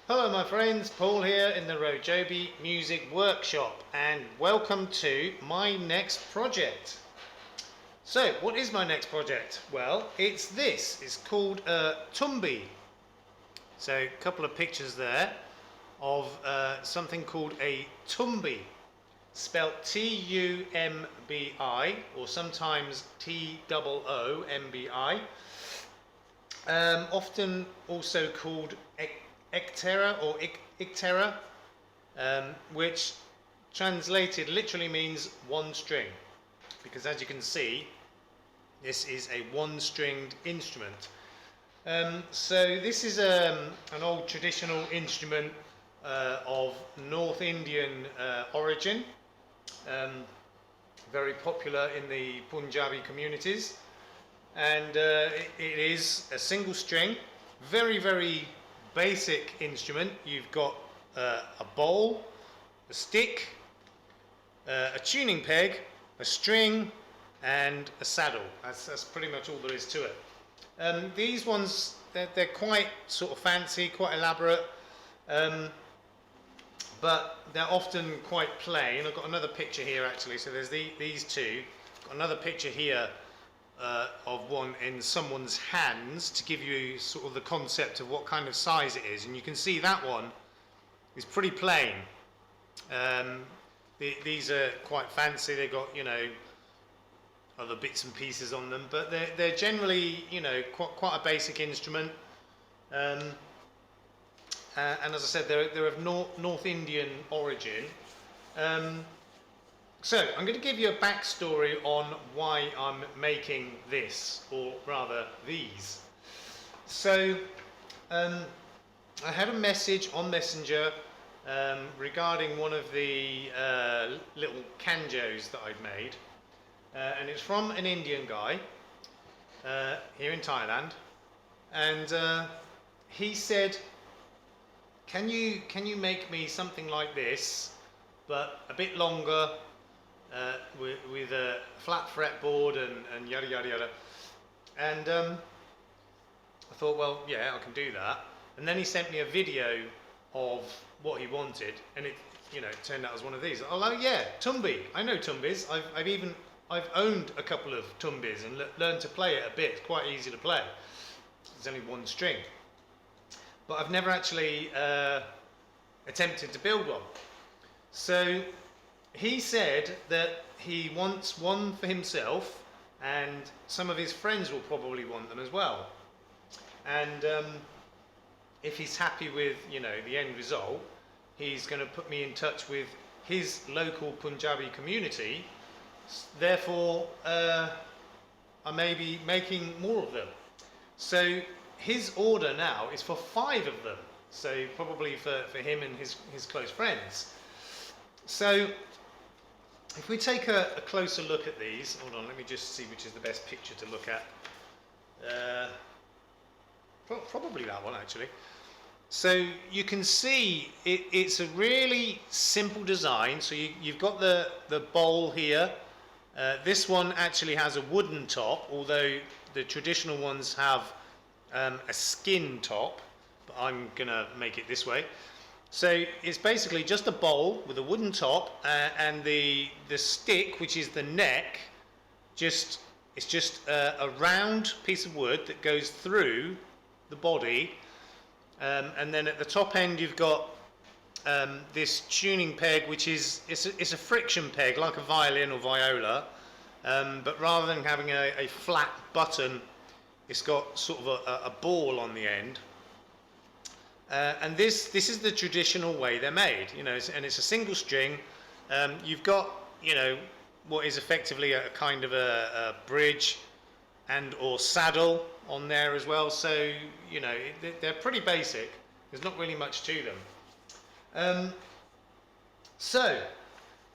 Hello my friends, Paul here in the RoJoBe Music Workshop and welcome to my next project. So what is my next project? Well, it's called Tumbi. So a couple of pictures there of something called a Tumbi, spelt T-U-M-B-I or sometimes T-O-O-M-B-I. Often also called Ictera or Ictera, which translated literally means one string, because as you can see, this is a one-stringed instrument. So this is an old traditional instrument of North Indian origin, very popular in the Punjabi communities, and it is a single string, very basic instrument. You've got a bowl, a stick, a tuning peg, a string, and a saddle. That's pretty much all there is to it. These ones, they're quite sort of fancy, quite elaborate, but they're often quite plain. I've got another picture here actually, so there's these two. Got another picture here of one in someone's hands to give you sort of the concept of what kind of size it is, and you can see that one is pretty plain. These are quite fancy. They've got, other bits and pieces on them, but they're generally, quite a basic instrument. And as I said, they're of North Indian origin. So I'm going to give you a backstory on why I'm making this, or rather these. So I had a message on Messenger regarding one of the little canjos that I'd made, and it's from an Indian guy here in Thailand, and he said, can you make me something like this, but a bit longer, with a flat fretboard and yada yada yada. And I thought, well, yeah, I can do that. And then he sent me a video of what he wanted, and it turned out as one of these. Oh yeah, Tumbi. I know Tumbis. I've owned a couple of Tumbis and learned to play it a bit. It's quite easy to play. There's only one string, but I've never actually attempted to build one. So he said that he wants one for himself, and some of his friends will probably want them as well. And if he's happy with the end result, he's going to put me in touch with his local Punjabi community. Therefore, I may be making more of them. So his order now is for 5 of them. So probably for him and his close friends. So if we take a closer look at these, hold on, let me just see which is the best picture to look at. Probably that one actually. So you can see it's a really simple design. So you've got the bowl here. This one actually has a wooden top, although the traditional ones have a skin top, but I'm gonna make it this way. So it's basically just a bowl with a wooden top, and the stick, which is the neck, it's just a round piece of wood that goes through the body, and then at the top end you've got this tuning peg, which is it's a friction peg like a violin or viola, but rather than having a flat button, it's got sort of a ball on the end. And this is the traditional way they're made, and it's a single string. You've got, what is effectively a kind of a bridge and or saddle on there as well. So, they're pretty basic. There's not really much to them. So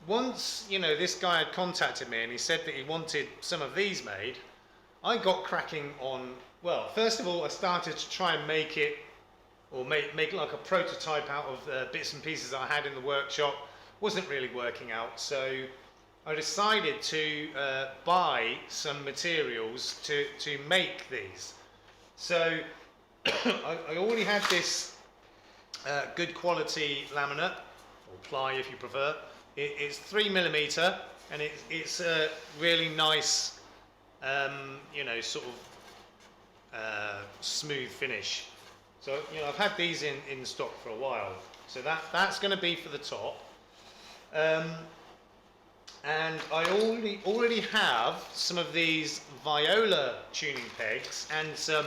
once, this guy had contacted me and he said that he wanted some of these made, I got cracking on, well, first of all, I started to try and make it, or make like a prototype out of bits and pieces I had in the workshop. Wasn't really working out, so I decided to buy some materials to make these. So I already had this good quality laminate, or ply if you prefer. It's 3mm, and it's a really nice, sort of smooth finish. So I've had these in stock for a while. So that's going to be for the top. And I already have some of these viola tuning pegs and some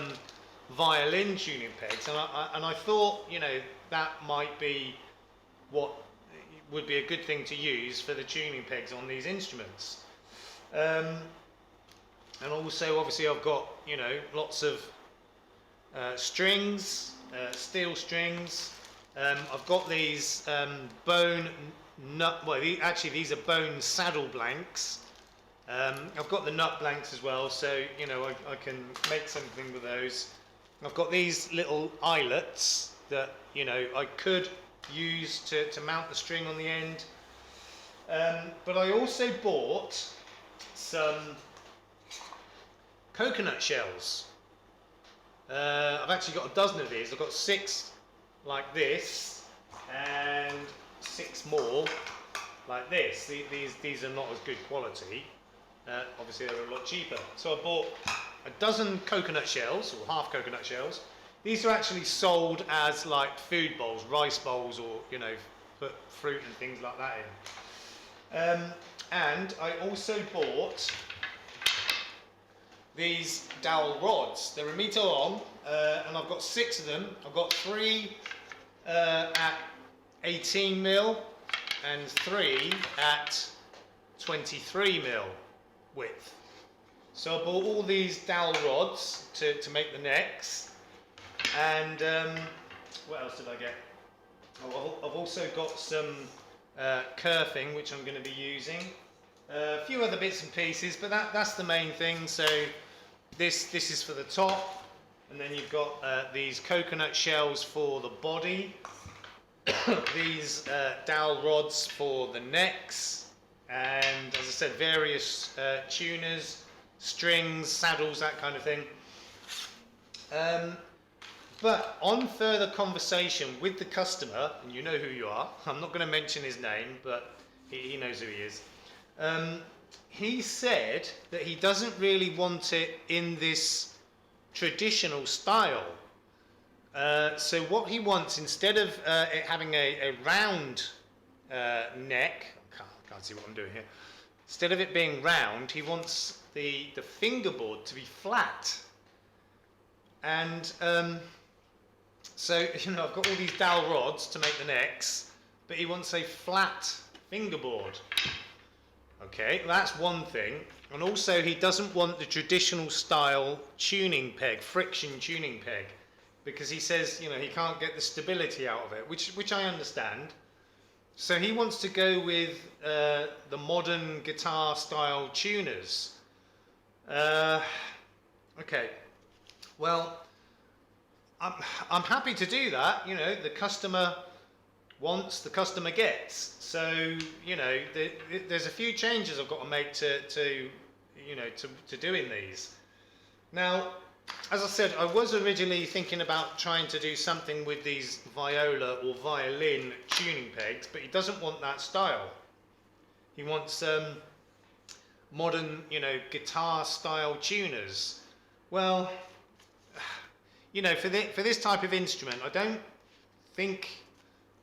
violin tuning pegs, and I thought that might be what would be a good thing to use for the tuning pegs on these instruments. And also, obviously, I've got lots of strings, steel strings. I've got these bone nut. Well, these are bone saddle blanks. I've got the nut blanks as well, so I can make something with those. I've got these little eyelets that I could use to mount the string on the end. But I also bought some coconut shells. I've actually got a dozen of these. I've got 6 like this and 6 more like this. These are not as good quality. Obviously they're a lot cheaper. So I bought a dozen coconut shells, or half coconut shells. These are actually sold as like food bowls, rice bowls, or put fruit and things like that in. And I also bought these dowel rods. They're 1 meter long, and I've got 6 of them. I've got 3 at 18mm and 3 at 23mm width. So I bought all these dowel rods to make the necks. And what else did I get? Oh, I've also got some kerfing, which I'm going to be using. A few other bits and pieces, but that's the main thing. So this is for the top, and then you've got these coconut shells for the body, these dowel rods for the necks, and as I said, various tuners, strings, saddles, that kind of thing. But on further conversation with the customer, and you know who you are, I'm not going to mention his name, but he knows who he is. He said that he doesn't really want it in this traditional style. So what he wants, instead of it having a round neck, I can't see what I'm doing here. Instead of it being round, he wants the fingerboard to be flat. And so I've got all these dowel rods to make the necks, but he wants a flat fingerboard. Okay, that's one thing. And also he doesn't want the traditional style tuning peg, friction tuning peg, because he says he can't get the stability out of it, which I understand. So he wants to go with the modern guitar style tuners. Okay, well, I'm happy to do that. The customer wants, the customer gets. So there's a few changes I've got to make to doing these. Now, as I said, I was originally thinking about trying to do something with these viola or violin tuning pegs, but he doesn't want that style. He wants modern, guitar style tuners. Well, for this type of instrument, I don't think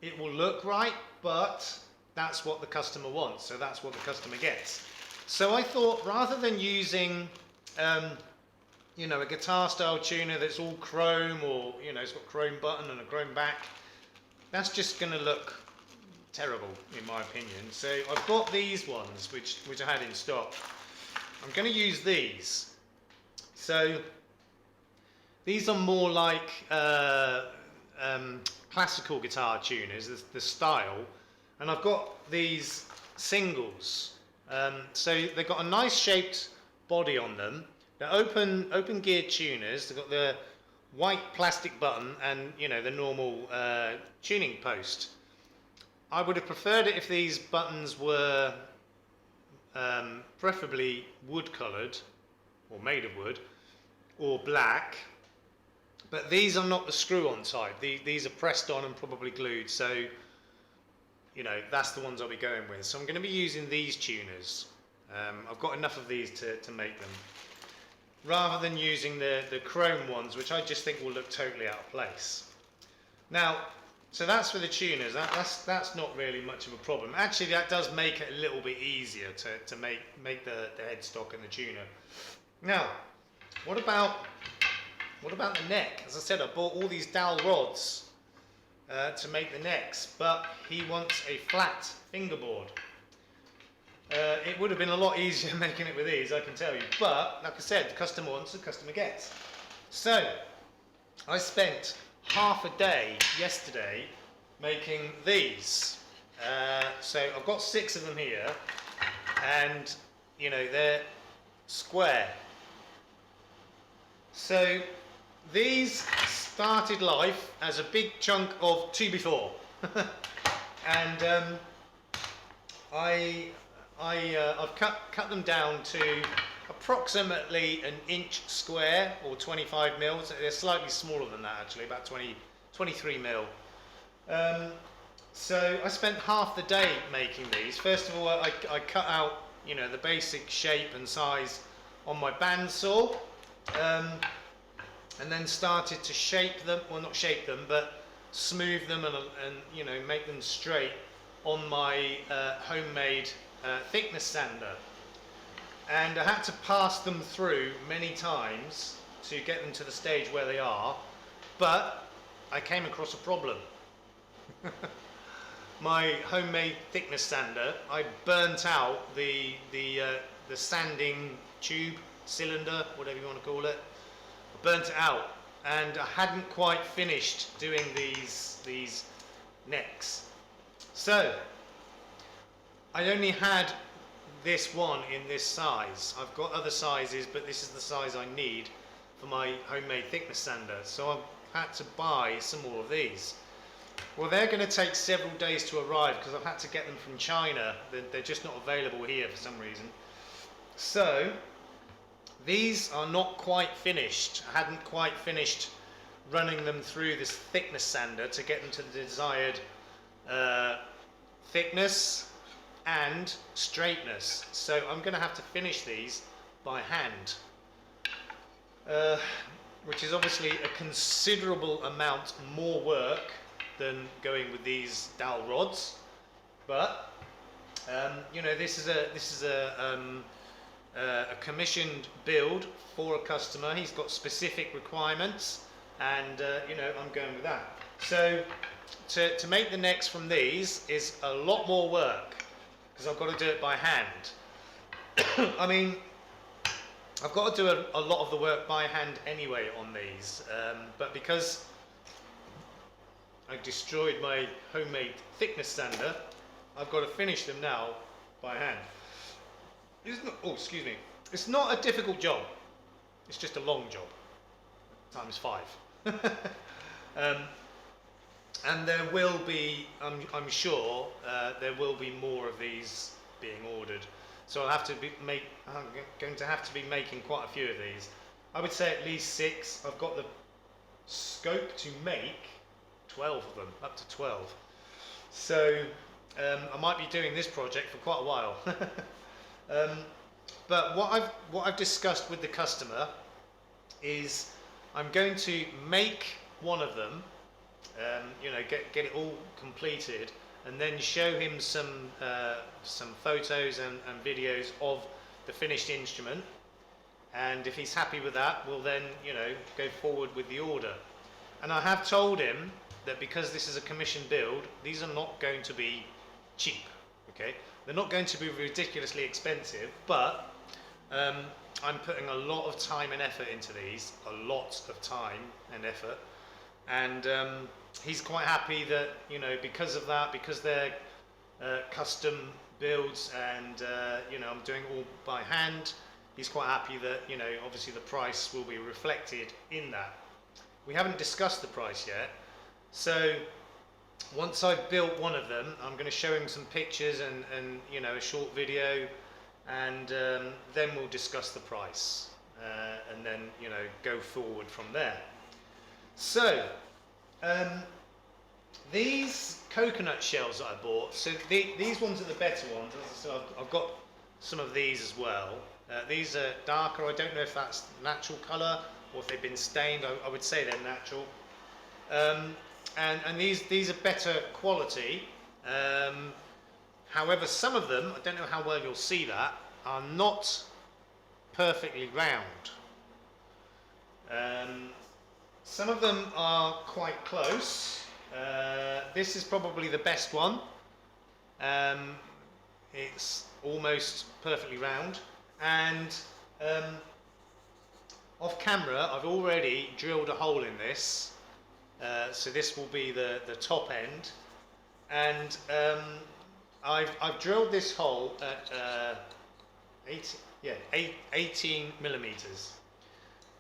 it will look right, but that's what the customer wants, so that's what the customer gets. So I thought, rather than using a guitar style tuner that's all chrome, or it's got chrome button and a chrome back, that's just going to look terrible in my opinion. So I've got these ones which I had in stock. I'm going to use these. So these are more like classical guitar tuners, the style, and I've got these singles. So they've got a nice shaped body on them. They're open gear tuners. They've got the white plastic button and the normal tuning post. I would have preferred it if these buttons were preferably wood coloured, or made of wood, or black. But these are not the screw-on type. These are pressed on and probably glued, so you know, that's the ones I'll be going with. So I'm going to be using these tuners. I've got enough of these to make them, rather than using the chrome ones, which I just think will look totally out of place. Now, so that's for the tuners. That's not really much of a problem. Actually, that does make it a little bit easier to make the headstock and the tuner. Now, what about the neck? As I said, I bought all these dowel rods to make the necks, but he wants a flat fingerboard. It would have been a lot easier making it with these, I can tell you. But, like I said, the customer wants, the customer gets. So, I spent half a day yesterday making these. So, I've got 6 of them here, and, you know, they're square. So, these started life as a big chunk of 2x4, and I've cut them down to approximately an inch square, or 25 mils. They're slightly smaller than that actually, about 23 mil. So I spent half the day making these. First of all, I cut out, you know, the basic shape and size on my bandsaw. And then started to shape them, well not shape them, but smooth them and you know, make them straight on my homemade thickness sander. And I had to pass them through many times to get them to the stage where they are, but I came across a problem. My homemade thickness sander, I burnt out the sanding tube, cylinder, whatever you want to call it. Burnt it out, and I hadn't quite finished doing these necks. So I only had this one in this size. I've got other sizes, but this is the size I need for my homemade thickness sander. So I've had to buy some more of these. Well, they're going to take several days to arrive because I've had to get them from China. They're just not available here for some reason. So these are not quite finished. I hadn't quite finished running them through this thickness sander to get them to the desired thickness and straightness. So I'm going to have to finish these by hand, which is obviously a considerable amount more work than going with these dowel rods. But you know, this is a commissioned build for a customer. He's got specific requirements, and you know, I'm going with that. So to make the necks from these is a lot more work because I've got to do it by hand. I mean, I've got to do a lot of the work by hand anyway on these, but because I destroyed my homemade thickness sander, I've got to finish them now by hand. Oh, excuse me. It's not a difficult job. It's just a long job. Times 5. And there will be, I'm sure, there will be more of these being ordered. So I'm going to have to be making quite a few of these. I would say at least 6. I've got the scope to make 12 of them, up to 12. So I might be doing this project for quite a while. But what I've discussed with the customer is I'm going to make one of them, you know, get it all completed, and then show him some photos and videos of the finished instrument. And if he's happy with that, we'll then, you know, go forward with the order. And I have told him that because this is a commission build, these are not going to be cheap. Okay, they're not going to be ridiculously expensive, but I'm putting a lot of time and effort into these, a lot of time and effort, and he's quite happy that, you know, because of that, because they're custom builds and you know, I'm doing all by hand, he's quite happy that, you know, obviously the price will be reflected in that. We haven't discussed the price yet, so once I've built one of them, I'm going to show him some pictures and you know, a short video, and then we'll discuss the price, and then, you know, go forward from there. So, these coconut shells that I bought, so these ones are the better ones. As I said, I've got some of these as well. These are darker. I don't know if that's natural colour or if they've been stained. I would say they're natural. And these are better quality. However, some of them, I don't know how well you'll see that, are not perfectly round. Some of them are quite close. This is probably the best one. It's almost perfectly round, and off camera I've already drilled a hole in this, so this will be the top end, and I've drilled this hole at 18 millimeters.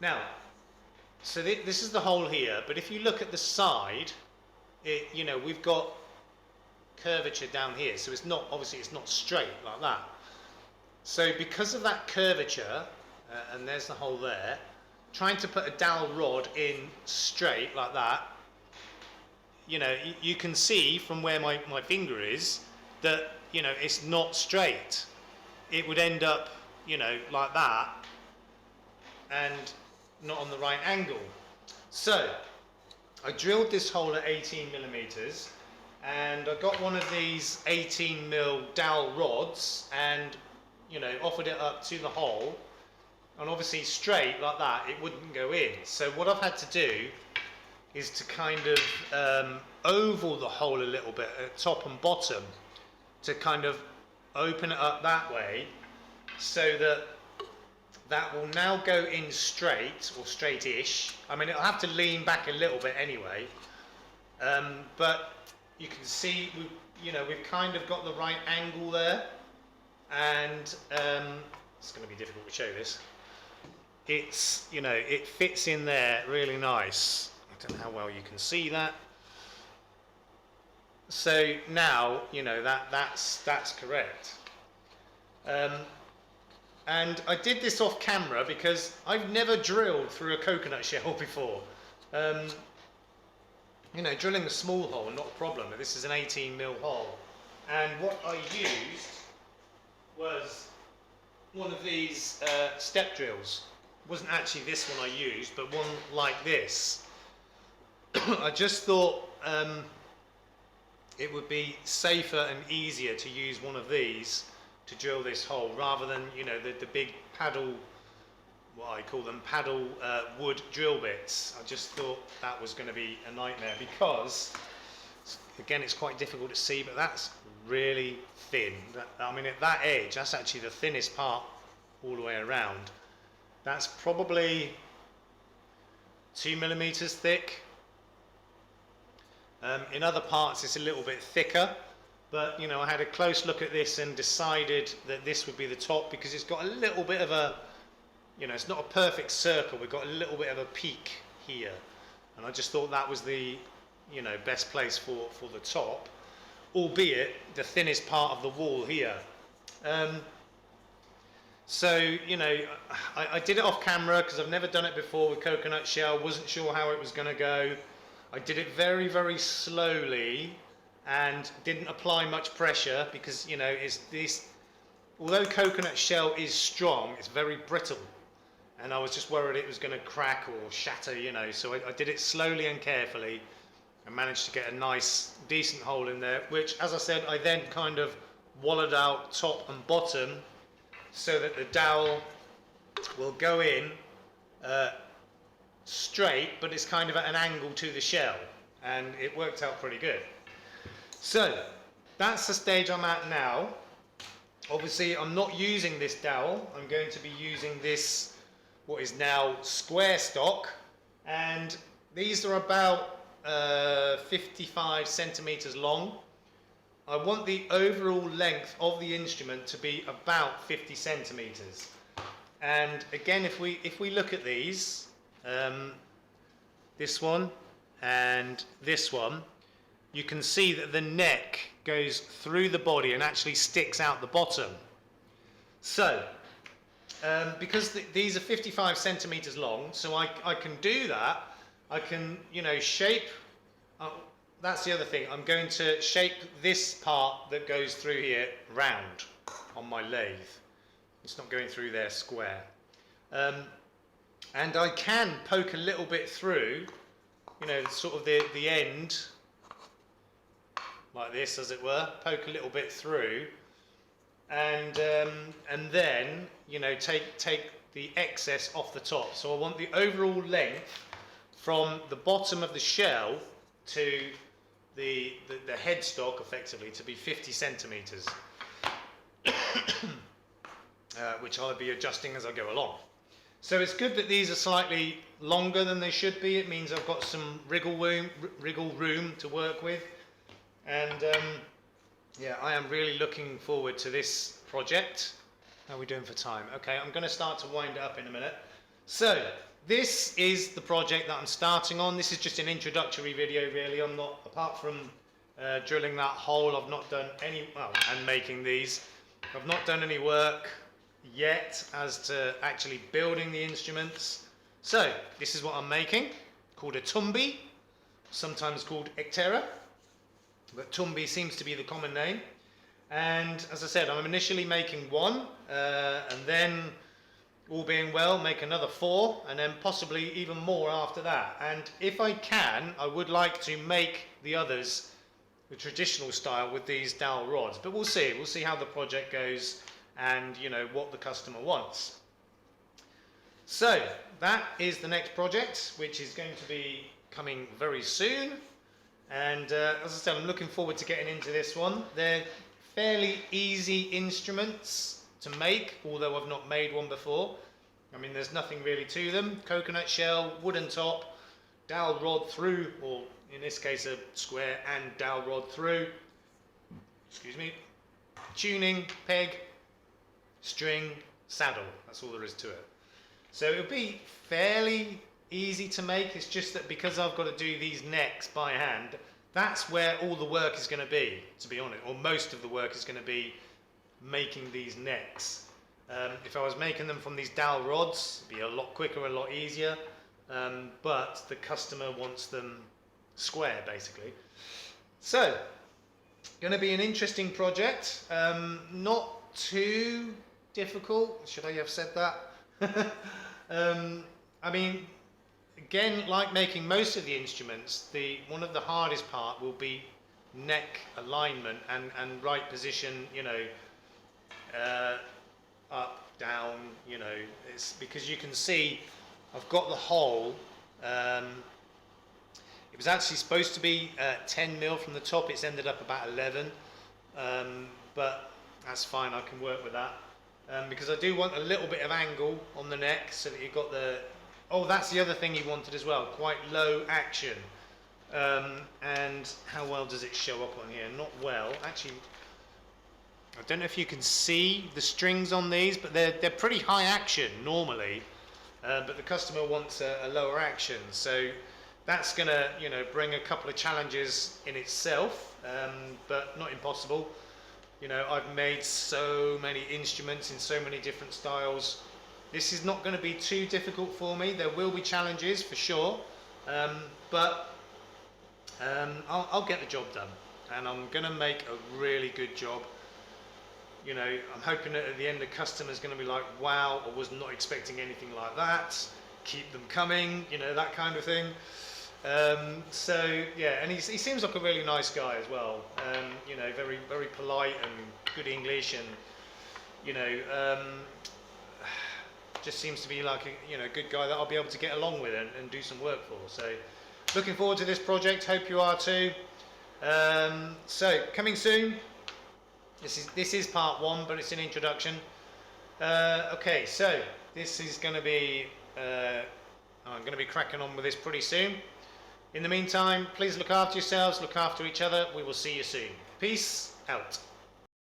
Now, so this is the hole here, but if you look at the side, we've got curvature down here, so it's not, obviously it's not straight like that. So because of that curvature, and there's the hole there, trying to put a dowel rod in straight like that, you can see from where my finger is that it's not straight. It would end up like that and not on the right angle. So I drilled this hole at 18 millimeters, and I got one of these 18 mil dowel rods and offered it up to the hole, and obviously straight like that it wouldn't go in. So what I've had to do is to kind of oval the hole a little bit at top and bottom to kind of open it up that way, so that will now go in straight, or straight-ish. I mean, it'll have to lean back a little bit anyway, but you can see we've kind of got the right angle there, and it's going to be difficult to show this. It's it fits in there really nice. I don't know how well you can see that. So now that's correct. And I did this off camera because I've never drilled through a coconut shell before. Drilling a small hole, not a problem, but this is an 18 mil hole. And what I used was one of these step drills. It wasn't actually this one I used, but one like this. I just thought it would be safer and easier to use one of these to drill this hole, rather than the big paddle, what I call them, paddle wood drill bits. I just thought that was going to be a nightmare, because again it's quite difficult to see, but that's really thin. I mean, at that edge, that's actually the thinnest part all the way around. That's probably 2 millimeters thick. In other parts it's a little bit thicker, but I had a close look at this and decided that this would be the top, because it's got a little bit of a, it's not a perfect circle, we've got a little bit of a peak here, and I just thought that was the best place for the top, albeit the thinnest part of the wall here. So I did it off camera because I've never done it before with coconut shell, wasn't sure how it was going to go. I did it very, very slowly and didn't apply much pressure, because although coconut shell is strong, it's very brittle, and I was just worried it was going to crack or shatter, so I did it slowly and carefully and managed to get a nice decent hole in there, which, as I said, I then kind of wallowed out top and bottom so that the dowel will go in straight, but it's kind of at an angle to the shell, and it worked out pretty good. So that's the stage I'm at now. Obviously I'm not using this dowel, I'm going to be using this, what is now square stock, and these are about 55 centimeters long. I want the overall length of the instrument to be about 50 centimeters. And again, if we look at these, this one and this one, you can see that the neck goes through the body and actually sticks out the bottom. So, because these are 55 centimeters long, so I can do that I can, you know, shape. That's the other thing. I'm going to shape this part that goes through here round on my lathe. It's not going through there square. And I can poke a little bit through, you know, sort of the end, like this, as it were. Poke a little bit through, and then, you know, take the excess off the top. So I want the overall length from the bottom of the shell to the headstock, effectively, to be 50 centimeters, which I'll be adjusting as I go along. So it's good that these are slightly longer than they should be. It means I've got some wriggle room to work with. And yeah, I am really looking forward to this project. How are we doing for time? Okay, I'm going to start to wind it up in a minute. So this is the project that I'm starting on. This is just an introductory video, really. I'm not, apart from drilling that hole, I've not done any, well, and making these, I've not done any work yet as to actually building the instruments. So this is what I'm making, called a Tumbi, sometimes called Ectera, but Tumbi seems to be the common name. And as I said, I'm initially making one, and then, all being well, make another 4, and then possibly even more after that. And if I can, I would like to make the others the traditional style with these dowel rods, but we'll see. We'll see how the project goes and, you know, what the customer wants. So that is the next project, which is going to be coming very soon. And as I said, I'm looking forward to getting into this one. They're fairly easy instruments to make, although I've not made one before. I mean, there's nothing really to them. Coconut shell, wooden top, dowel rod through, or in this case a square and dowel rod through, excuse me, tuning, peg, string, saddle. That's all there is to it. So it'll be fairly easy to make. It's just that because I've got to do these necks by hand, that's where all the work is going to be, to be honest, or most of the work is going to be making these necks. If I was making them from these dowel rods, it'd be a lot quicker, a lot easier, but the customer wants them square, basically. So, going to be an interesting project, not too difficult, should I have said that? I mean, again, like making most of the instruments, one of the hardest part will be neck alignment and right position, you know, up, down, you know, it's because you can see I've got the hole. It was actually supposed to be 10 mil from the top. It's ended up about 11, but that's fine. I can work with that because I do want a little bit of angle on the neck so that you've got the. Oh, that's the other thing he wanted as well. Quite low action. And how well does it show up on here? Not well, actually. I don't know if you can see the strings on these, but they're pretty high action normally, but the customer wants a lower action, so that's going to, you know, bring a couple of challenges in itself, but not impossible. You know, I've made so many instruments in so many different styles. This is not going to be too difficult for me. There will be challenges for sure, but I'll get the job done, and I'm going to make a really good job. You know, I'm hoping that at the end the customer's going to be like, wow, I was not expecting anything like that. Keep them coming, you know, that kind of thing. So yeah, and he seems like a really nice guy as well. You know, very, very polite and good English, and you know, just seems to be like a, you know, good guy that I'll be able to get along with and do some work for. So looking forward to this project. Hope you are too. So coming soon. This is part 1, but it's an introduction. Okay, so this is going to be. I'm going to be cracking on with this pretty soon. In the meantime, please look after yourselves, look after each other. We will see you soon. Peace out.